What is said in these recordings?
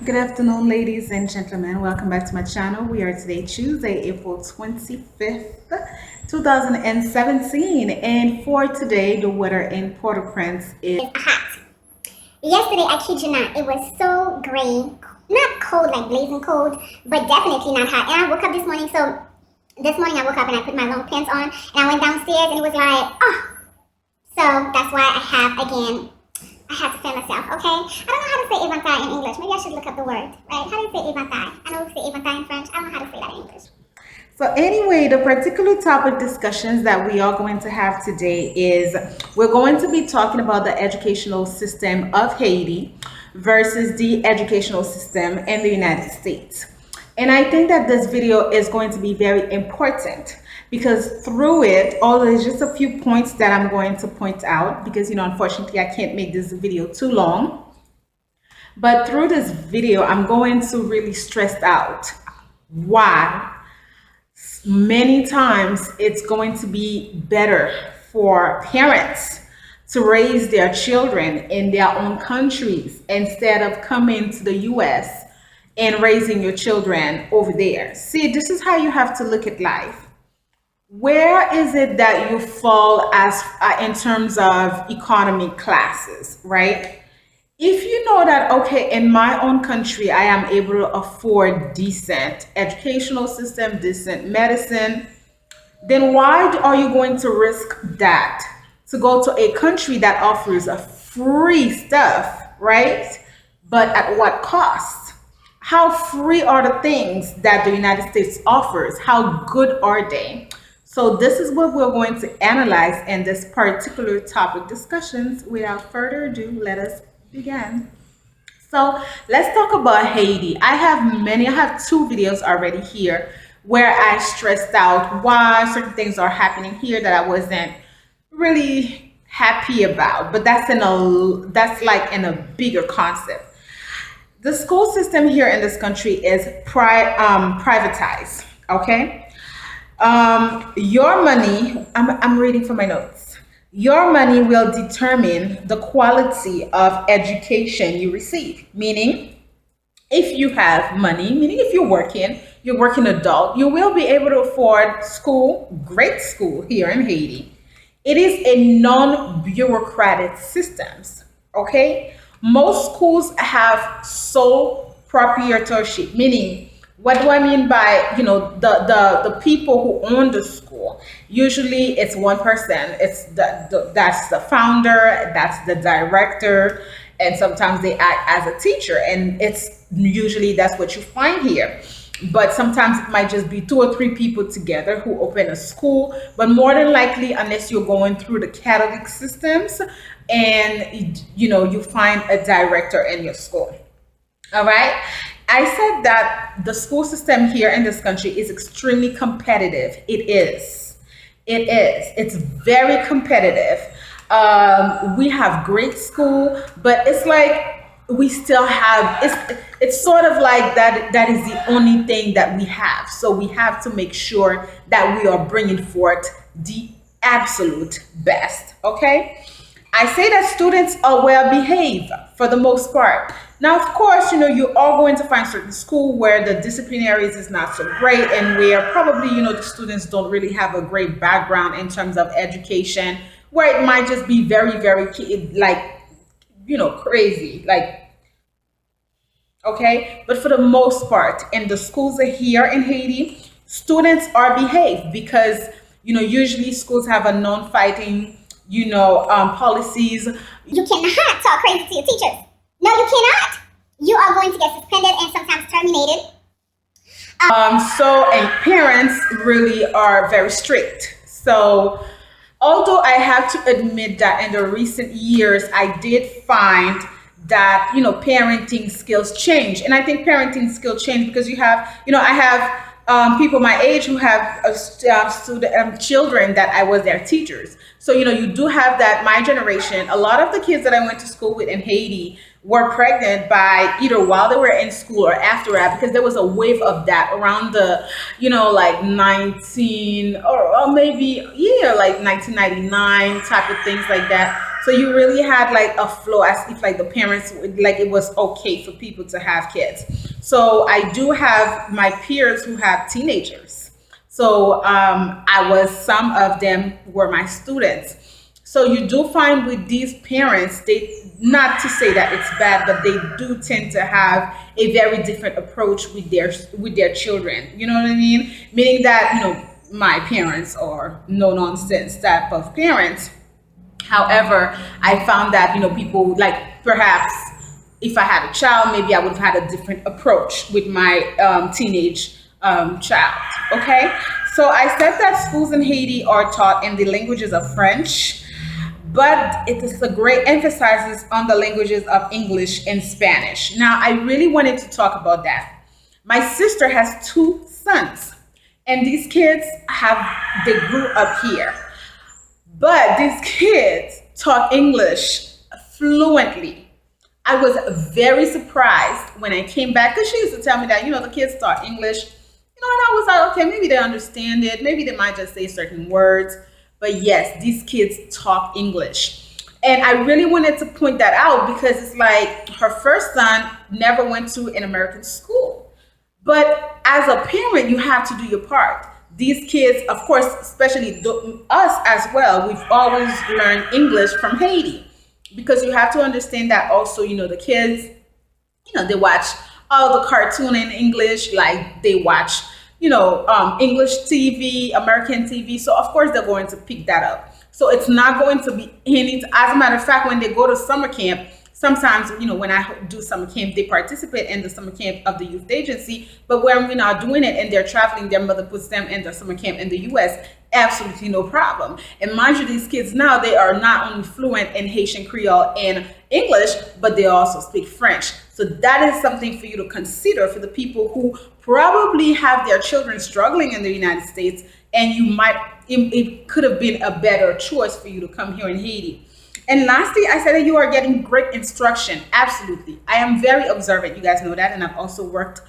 Good afternoon, ladies and gentlemen. Welcome back to my channel. We are today Tuesday, April 25th, 2017. And for today, the weather in Port-au-Prince is hot. Yesterday, I kid you not, it was so gray. Not cold, like blazing cold, but definitely not hot. And I woke up this morning, so this morning I woke up and I put my long pants on, and I went downstairs and it was like, oh. So that's why I had to fan myself, okay? I don't know how to say éventail in English. Maybe I should look up the word, right? How do you say éventail? I know we say éventail in French. I don't know how to say that in English. so anyway, the particular topic discussions that we are going to have today is we're going to be talking about the educational system of Haiti versus the educational system in the United States. And I think that this video is going to be very important because through it, although there's just a few points that I'm going to point out because, unfortunately, I can't make this video too long. But through this video, I'm going to really stress out why many times it's going to be better for parents to raise their children in their own countries instead of coming to the US and raising your children over there. See, this is how you have to look at life. Where is it that you fall as in terms of economy classes, right? If you know that, okay, in my own country, I am able to afford decent educational system, decent medicine, then why are you going to risk that to go to a country that offers a free stuff, right? But at what cost? How free are the things that the United States offers? How good are they? So this is what we're going to analyze in this particular topic discussions. Without further ado, let us begin. So let's talk about Haiti. I have two videos already here where I stressed out why certain things are happening here that I wasn't really happy about. But that's like in a bigger concept. The school system here in this country is privatized. Okay. Your money, I'm reading from my notes. Your money will determine the quality of education you receive. Meaning, if you have money, meaning if you're working adult, you will be able to afford school, great school here in Haiti. It is a non-bureaucratic systems, okay? Most schools have sole proprietorship, meaning what do I mean by, the people who own the school? Usually it's one person. It's that's the founder, that's the director, and sometimes they act as a teacher. And it's usually that's what you find here. But sometimes it might just be two or three people together who open a school. But more than likely, unless you're going through the Catholic systems, and you find a director in your school. All right. I said that the school system here in this country is extremely competitive. It is. It is. It's very competitive. We have great school, but it's like we still have. It's sort of like that. That is the only thing that we have. So we have to make sure that we are bringing forth the absolute best. Okay. I say that students are well behaved for the most part. Now, of course, you are going to find certain school where the disciplinaries is not so great and where probably, the students don't really have a great background in terms of education, where it might just be very, very, like, crazy, like, okay. But for the most part, in the schools here in Haiti, students are behaved because, usually schools have a non-fighting policies. You cannot talk crazy to your teachers. No, you cannot. You are going to get suspended and sometimes terminated. And parents really are very strict. So although I have to admit that in the recent years, I did find that, parenting skills change. And I think parenting skills change because I have people my age who have children that I was their teachers. So, you do have that. My generation, a lot of the kids that I went to school with in Haiti were pregnant by either while they were in school or after that, because there was a wave of that around the, like 19 or maybe, like 1999 type of things like that. So you really had like a flow, as if like the parents like it was okay for people to have kids. So I do have my peers who have teenagers. So I was some of them were my students. So you do find with these parents, they, not to say that it's bad, but they do tend to have a very different approach with their children. You know what I mean? Meaning that, my parents are no nonsense type of parents. However, I found that, people like, perhaps if I had a child, maybe I would have had a different approach with my teenage child. Okay. So I said that schools in Haiti are taught in the languages of French, but it is a great emphasis on the languages of English and Spanish. Now, I really wanted to talk about that. My sister has two sons, and these kids they grew up here, but these kids talk English fluently. I was very surprised when I came back because she used to tell me that, the kids talk English. And I was like, okay, maybe they understand it. Maybe they might just say certain words. But yes, these kids talk English. And I really wanted to point that out because it's like her first son never went to an American school. But as a parent, you have to do your part. These kids, of course, especially us as well, we've always learned English from Haiti because you have to understand that also, the kids, they watch all the cartoon in English, like they watch, English TV, American TV. So of course they're going to pick that up. So it's not going to be any, as a matter of fact, when they go to summer camp, sometimes, when I do summer camp, they participate in the summer camp of the youth agency. But when we're not doing it and they're traveling, their mother puts them in the summer camp in the US, absolutely no problem. And mind you, these kids now, they are not only fluent in Haitian Creole and English, but they also speak French. So that is something for you to consider for the people who probably have their children struggling in the United States, and it could have been a better choice for you to come here in Haiti. And lastly, I said that you are getting great instruction. Absolutely. I am very observant. You guys know that. And I've also worked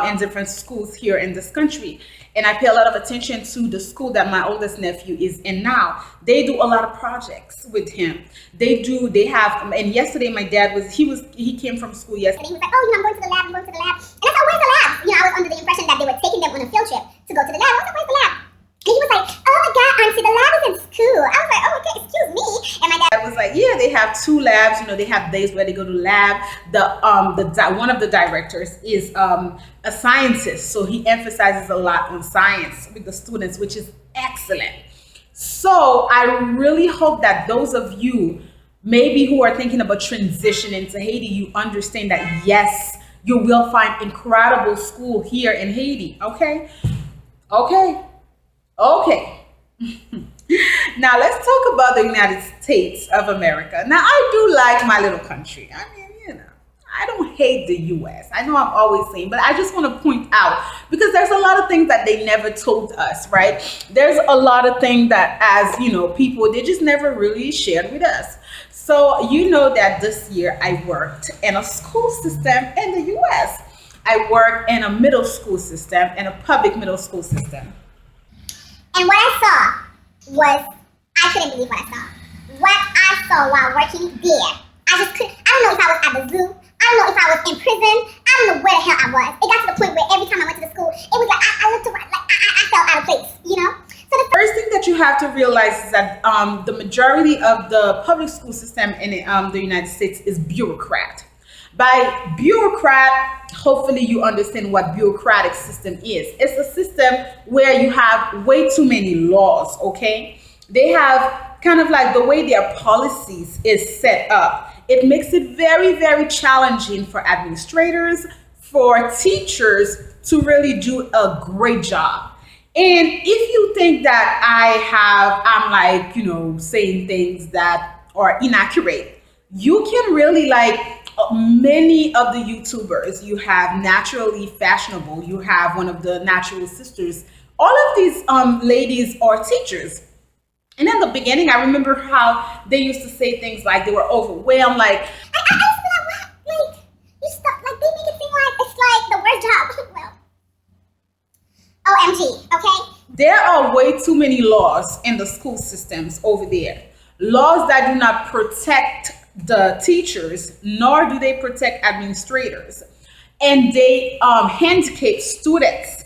in different schools here in this country. And I pay a lot of attention to the school that my oldest nephew is in now. They do a lot of projects with him. They have, and yesterday my dad he came from school yesterday. And he was like, oh, I'm going to the lab, I'm going to the lab. And I said, where's the lab? I was under the impression that they were taking them on a field trip to go to the lab. I was like, where's the lab? And he was like, oh my God, Auntie, the lab is in school. I was like, oh, okay, excuse me. And my dad was like, yeah, they have two labs. They have days where they go to lab. One of the directors is a scientist, so he emphasizes a lot on science with the students, which is excellent. So I really hope that those of you maybe who are thinking about transitioning to Haiti, you understand that yes, you will find incredible school here in Haiti. Okay. Now let's talk about the United States of America. Now I do like my little country. I mean, I don't hate the US. I know I'm always saying, but I just want to point out because there's a lot of things that they never told us, right? There's a lot of things that as, people, they just never really shared with us. So that this year I worked in a school system in the US. I worked in a middle school system, in a public middle school system. And what I saw was, I couldn't believe what I saw. What I saw while working there, I don't know if I was at the zoo, I don't know if I was in prison, I don't know where the hell I was. It got to the point where every time I went to the school, it was like I looked around, like I felt out of place, So the first thing that you have to realize is that the majority of the public school system in the United States is bureaucrat. By bureaucrat, hopefully you understand what bureaucratic system is. It's a system where you have way too many laws, okay? They have kind of like the way their policies is set up. It makes it very, very challenging for administrators, for teachers to really do a great job. And if you think that I'm like, saying things that are inaccurate, you can really many of the YouTubers, you have Naturally Fashionable, you have one of the Natural Sisters, all of these ladies are teachers. And in the beginning, I remember how they used to say things like they were overwhelmed, like, I used to be like, what? Like, you stop, like, they make it seem like it's like the worst job. Well, OMG, okay? There are way too many laws in the school systems over there. laws that do not protect the teachers, nor do they protect administrators, and they handicap students.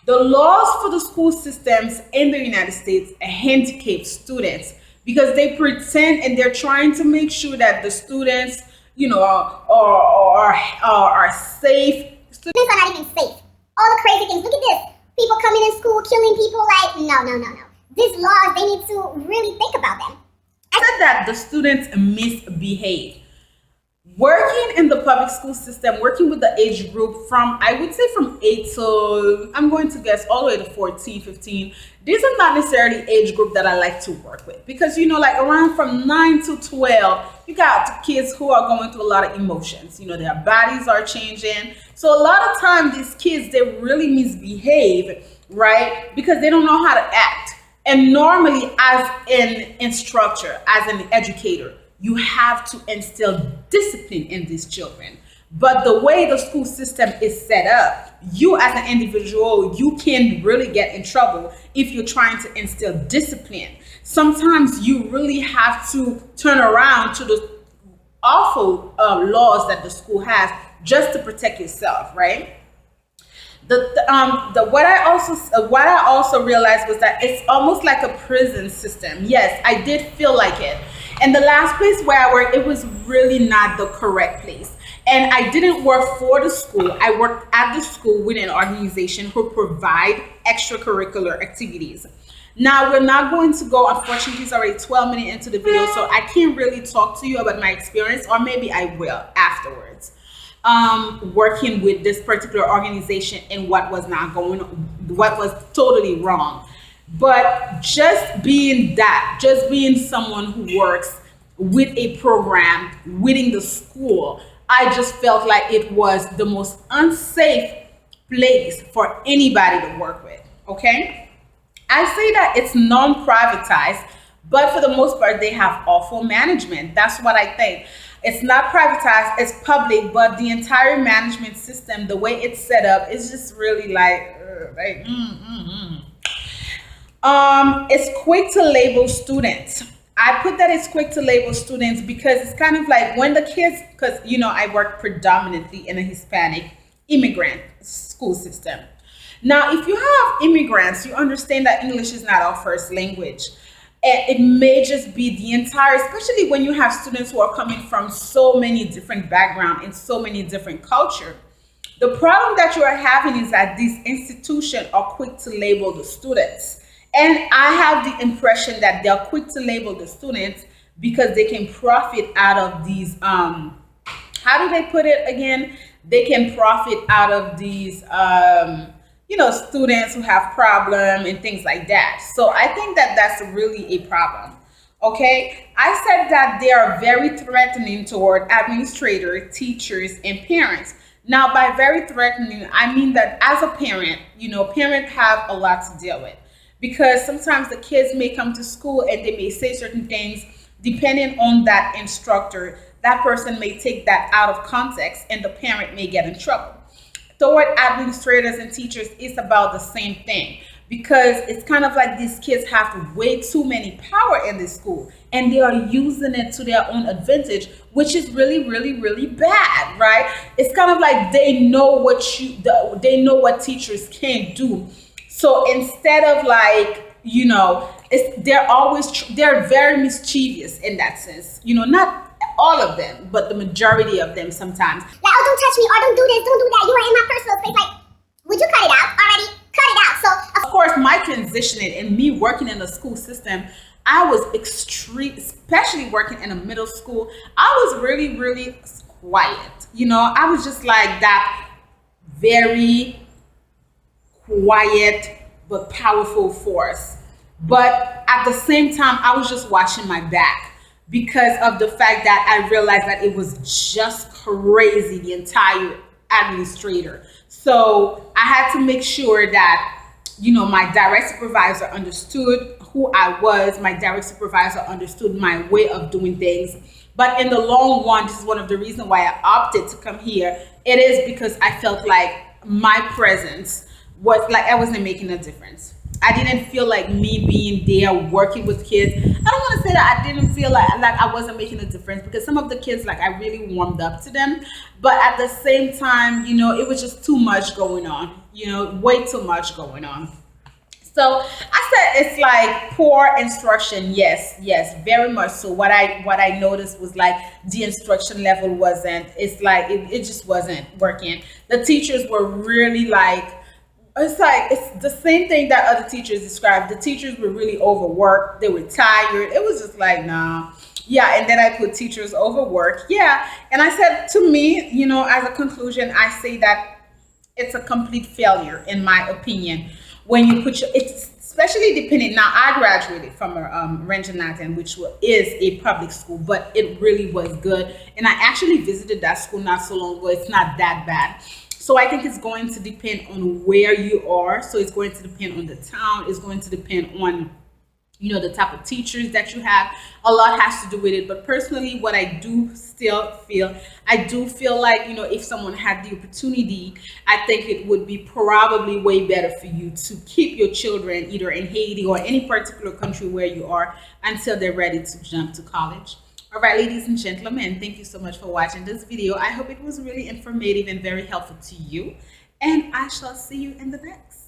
The laws for the school systems in the United States handicap students because they pretend and they're trying to make sure that the students, are safe. Students are not even safe. All the crazy things. Look at this. People coming in school, killing people. Like, no, no, no, no. These laws, they need to really think about them. I said that the students misbehave. Working in the public school system, working with the age group from, I would say from 8 to, I'm going to guess all the way to 14, 15. These are not necessarily age group that I like to work with because, like around from 9 to 12, you got kids who are going through a lot of emotions. Their bodies are changing. So a lot of time these kids, they really misbehave, right? Because they don't know how to act. And normally as an instructor, as an educator, you have to instill discipline in these children. But the way the school system is set up, you as an individual, you can really get in trouble if you're trying to instill discipline. Sometimes you really have to turn around to the awful laws that the school has just to protect yourself, right? What I also realized was that it's almost like a prison system. Yes, I did feel like it. And the last place where I worked, it was really not the correct place. And I didn't work for the school. I worked at the school with an organization who provide extracurricular activities. Now, we're not going to go, unfortunately, it's already 12 minutes into the video, so I can't really talk to you about my experience, or maybe I will afterwards. Working with this particular organization and what was totally wrong. But just being someone who works with a program within the school, I just felt like it was the most unsafe place for anybody to work with. Okay, I say that it's non-privatized, but for the most part they have awful management. That's what I think. It's not privatized, it's public, but the entire management system, the way it's set up, is just really it's quick to label students. I put that it's quick to label students because it's kind of like when the kids, because I work predominantly in a Hispanic immigrant school system. Now, if you have immigrants, you understand that English is not our first language. It may just be the entire, especially when you have students who are coming from so many different backgrounds and so many different cultures. The problem that you are having is that these institutions are quick to label the students. And I have the impression that they're quick to label the students because they can profit out of these, how do they put it again? They can profit out of these, students who have problems and things like that. So I think that that's really a problem. Okay, I said that they are very threatening toward administrators, teachers, and parents. Now, by very threatening, I mean that as a parent, parents have a lot to deal with because sometimes the kids may come to school and they may say certain things depending on that instructor. That person may take that out of context and the parent may get in trouble. Toward administrators and teachers, it's about the same thing because it's kind of like these kids have way too many power in this school and they are using it to their own advantage, which is really, really, really bad, right? It's kind of like they know what teachers can't do. So instead of they're very mischievous in that sense. Not all of them, but the majority of them sometimes. Like, oh, don't touch me, or don't do this, don't do that. You are in my personal space. Like, would you cut it out already? Cut it out. So, of course, my transitioning and me working in the school system, I was extreme, especially working in a middle school. I was really, really quiet. I was just like that very quiet but powerful force. But at the same time, I was just watching my back because of the fact that I realized that it was just crazy, the entire administrator. So I had to make sure that, my direct supervisor understood who I was. My direct supervisor understood my way of doing things. But in the long run, this is one of the reasons why I opted to come here. It is because I felt like my presence was like I wasn't making a difference. I didn't feel like me being there working with kids. I don't want to say that I didn't feel like I wasn't making a difference, because some of the kids, like, I really warmed up to them, but at the same time, it was just too much going on. Way too much going on. So I said it's like poor instruction. Yes, yes, very much so. What I noticed was like the instruction level wasn't. It's like it just wasn't working. The teachers were really like, it's the same thing that other teachers described. The teachers were really overworked. They were tired. It was just like, nah. Yeah, and then I put teachers overworked. Yeah, and I said, to me, as a conclusion, I say that it's a complete failure in my opinion. When you put it's especially depending. Now, I graduated from a Ranjanath, which is a public school, but it really was good, and I actually visited that school not so long ago. It's not that bad. So I think it's going to depend on where you are. So it's going to depend on the town. It's going to depend on the type of teachers that you have. A lot has to do with it. But personally, what I do feel like, if someone had the opportunity, I think it would be probably way better for you to keep your children either in Haiti or any particular country where you are until they're ready to jump to college. All right, ladies and gentlemen, thank you so much for watching this video. I hope it was really informative and very helpful to you, and I shall see you in the next.